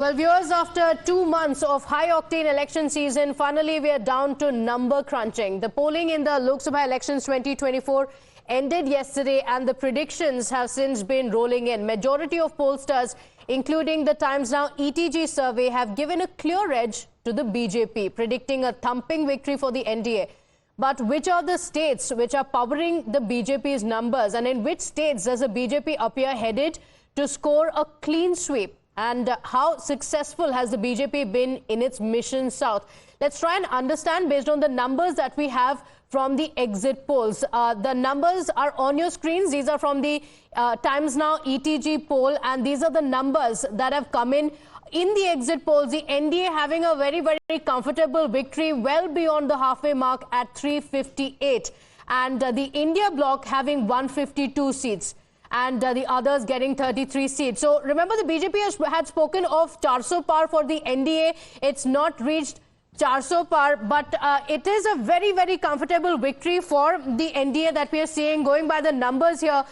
Well, viewers, after 2 months of high-octane election season, finally we are down to number crunching. The polling in the Lok Sabha elections 2024 ended yesterday and the predictions have since been rolling in. Majority of pollsters, including the Times Now ETG survey, have given a clear edge to the BJP, predicting a thumping victory for the NDA. But which are the states which are powering the BJP's numbers, and in which states does the BJP appear headed to score a clean sweep? And how successful has the BJP been in its mission south? Let's try and understand based on the numbers that we have from the exit polls. The numbers are on your screens. These are from the Times Now ETG poll, and these are the numbers that have come in the exit polls. The NDA having a very, very comfortable victory well beyond the halfway mark at 358, and the India bloc having 152 seats. And the others getting 33 seats. So remember, the BJP had spoken of 400 par for the NDA. It's not reached 400 par, but it is a very, very comfortable victory for the NDA that we are seeing. Going by the numbers here,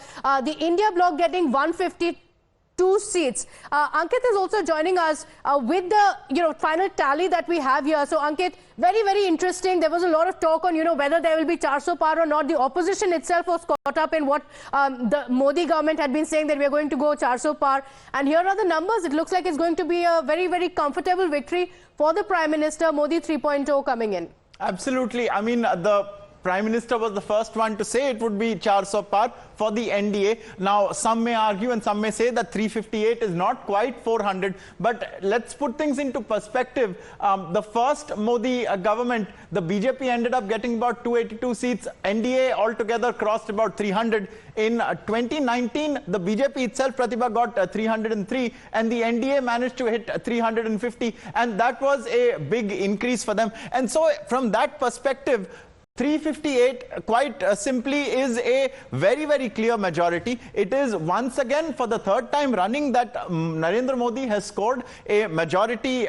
the India bloc getting 152 seats. Ankit is also joining us with the final tally that we have here. So Ankit, very, very interesting. There was a lot of talk on whether there will be 400 par or not. The opposition itself was caught up in what the Modi government had been saying, that we are going to go 400 par. And here are the numbers. It looks like it's going to be a very, very comfortable victory for the Prime Minister. Modi 3.0 coming in. Absolutely. I mean, the Prime Minister was the first one to say it would be 400 par for the NDA. Now, some may argue and some may say that 358 is not quite 400. But let's put things into perspective. The first Modi government, the BJP ended up getting about 282 seats. NDA altogether crossed about 300. In 2019, the BJP itself, Pratibha, got 303, and the NDA managed to hit 350. And that was a big increase for them. And so from that perspective, 358 quite simply is a very, very clear majority. It is once again for the third time running that Narendra Modi has scored a majority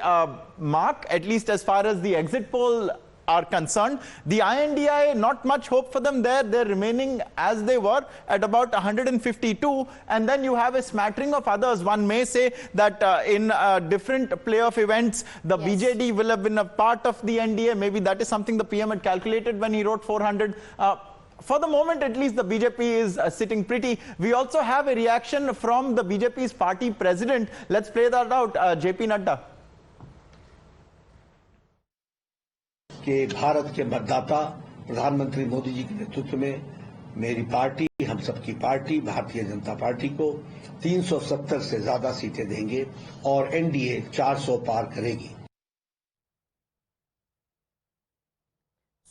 mark, at least as far as the exit poll are concerned. The INDI, not much hope for them there. They're remaining as they were at about 152. And then you have a smattering of others. One may say that in different playoff events, the BJD will have been a part of the NDA. Maybe that is something the PM had calculated when he wrote 400. For the moment, at least, the BJP is sitting pretty. We also have a reaction from the BJP's party president. Let's play that out. JP Nadda. कि भारत के मतदाता प्रधानमंत्री मोदी जी के नेतृत्व में मेरी party, हम सबकी पार्टी, भारतीय जनता पार्टी को 370 से ज्यादा सीटें देंगे और एनडीए 400 पार करेगी.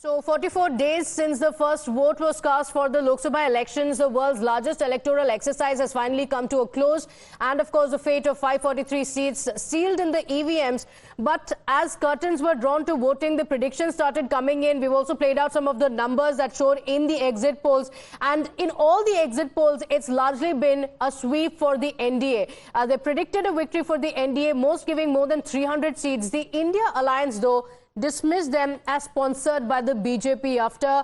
So 44 days since the first vote was cast for the Lok Sabha elections, the world's largest electoral exercise has finally come to a close. And of course, the fate of 543 seats sealed in the EVMs. But as curtains were drawn to voting, the predictions started coming in. We've also played out some of the numbers that showed in the exit polls. And in all the exit polls, it's largely been a sweep for the NDA. They predicted a victory for the NDA, most giving more than 300 seats. The India Alliance, though, dismissed them as sponsored by the BJP after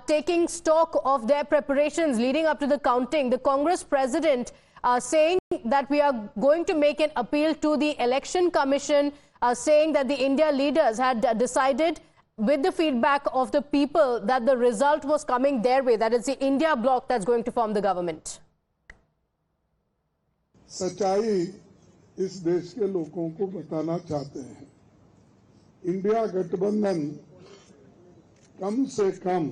taking stock of their preparations leading up to the counting. The Congress president saying that we are going to make an appeal to the Election Commission, saying that the India leaders had decided with the feedback of the people that the result was coming their way, that it's the India bloc that's going to form the government. सच्चाई इस देश के लोगों को बताना चाहते हैं. India गठबंधन कम से कम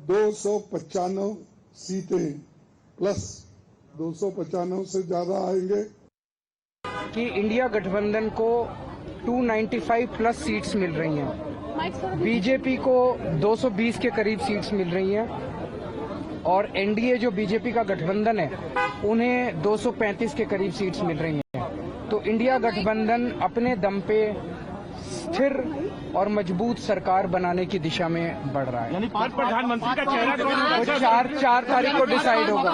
295 सीटें प्लस 295 से ज्यादा आएंगे कि इंडिया गठबंधन को 295 प्लस सीट्स मिल रही हैं. बीजेपी को 220 के करीब सीट्स मिल रही हैं और एनडीए जो बीजेपी का गठबंधन है उन्हें 235 के करीब सीट्स मिल रही हैं. तो इंडिया गठबंधन अपने दम पे स्थिर और मजबूत सरकार बनाने की दिशा में बढ़ रहा है. यानी पांच प्रधानमंत्री का चेहरा कौन होगा? 4 तारीख को डिसाइड होगा.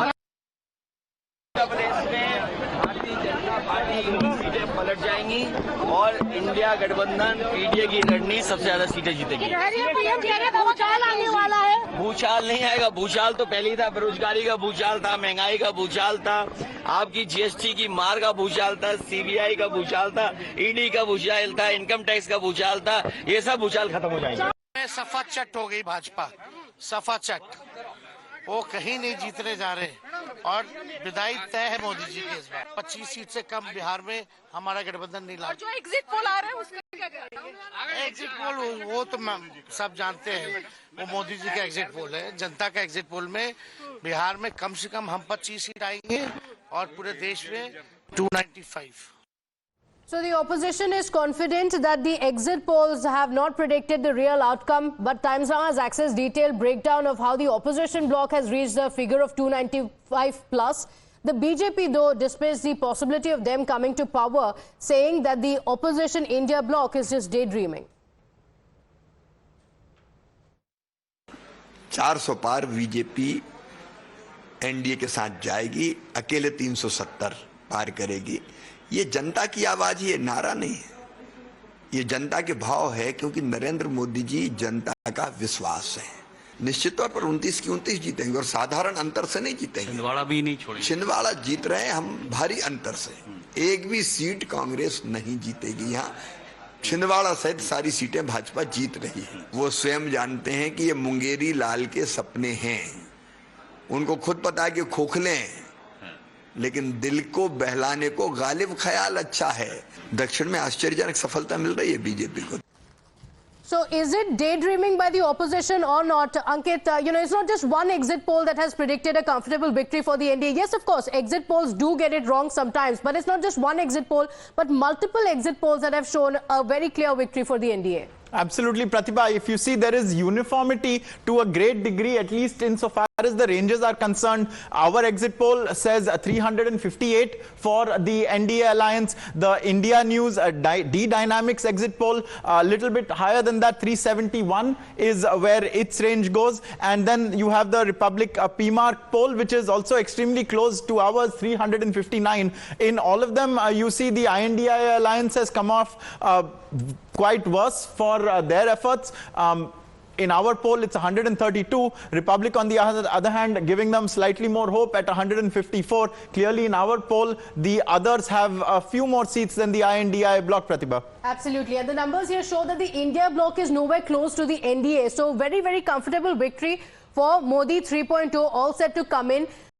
भारतीय जनता पार्टी सीटें पलट जाएंगी और इंडिया गठबंधन पीडीए की रणनीति सबसे ज्यादा सीटें जीतेगी। भूचाल आने वाला है। भूचाल नहीं आएगा। भूचाल तो पहले ही था। बेरोजगारी का भूचाल था, महंगाई का भूचाल था, आपकी जीएसटी की मार का भूचाल था, सीबीआई का भूचाल था, ईडी का भूचाल था, इनकम टैक्स का भूचाल था। ये सब भूचाल खत्म हो जाएंगे। सफा चट हो गई भाजपा, सफा चट, वो कहीं नहीं जीतने जा रहे और विदाई तय है मोदी जी के इस बार। 25 सीट से कम बिहार में हमारा गठबंधन नहीं ला। जो एग्जिट पोल आ रहा है उसका क्या कहते हैं? एग्जिट पोल वो तो सब जानते हैं, वो मोदी जी का एग्जिट पोल है। जनता का एग्जिट पोल में बिहार में कम से कम हम 25 सीट आएंगे और पूरे देश में 295। So the opposition is confident that the exit polls have not predicted the real outcome, but Times Now has accessed detailed breakdown of how the opposition bloc has reached the figure of 295 plus. The BJP though dismissed the possibility of them coming to power, saying that the opposition India bloc is just daydreaming. 400 पार BJP NDA के साथ जाएगी, अकेले 370 पार करेगी। ये जनता की आवाज, ये नारा नहीं है, ये जनता के भाव है, क्योंकि नरेंद्र मोदी जी जनता का विश्वास है। निश्चित तौर पर 29 की 29 जीतेंगे और साधारण अंतर से नहीं जीतेंगे। छिंदवाड़ा भी नहीं छोड़ेंगे। छिंदवाड़ा जीत रहे हैं हम भारी अंतर से। एक भी सीट कांग्रेस नहीं जीतेगी यहाँ। छिंदवाड़ा सहित सारी सीटें भाजपा जीत रही है। वो स्वयं जानते हैं कि ये मुंगेरी लाल के सपने हैं। उनको खुद पता है कि खोखले हैं, लेकिन दिल को बहलाने को गालिब ख्याल अच्छा है। दक्षिण में आश्चर्यजनक सफलता मिल रही है बीजेपी को। So is it daydreaming by the opposition or not? Ankit, it's not just one exit poll that has predicted a comfortable victory for the NDA. Yes, of course, exit polls do get it wrong sometimes, but it's not just one exit poll, but multiple exit polls that have shown a very clear victory for the NDA. Absolutely, Pratibha. If you see, there is uniformity to a great degree, at least insofar as the ranges are concerned. Our exit poll says 358 for the NDA alliance. The India News D-Dynamics exit poll, a little bit higher than that, 371 is where its range goes. And then you have the Republic PMark poll, which is also extremely close to ours, 359. In all of them, you see the INDI alliance has come off quite worse for their efforts. In our poll, it's 132. Republic, on the other hand, giving them slightly more hope at 154. Clearly, in our poll, the others have a few more seats than the INDI bloc, Pratibha. Absolutely. And the numbers here show that the India bloc is nowhere close to the NDA. So very, very comfortable victory for Modi 3.0, all set to come in.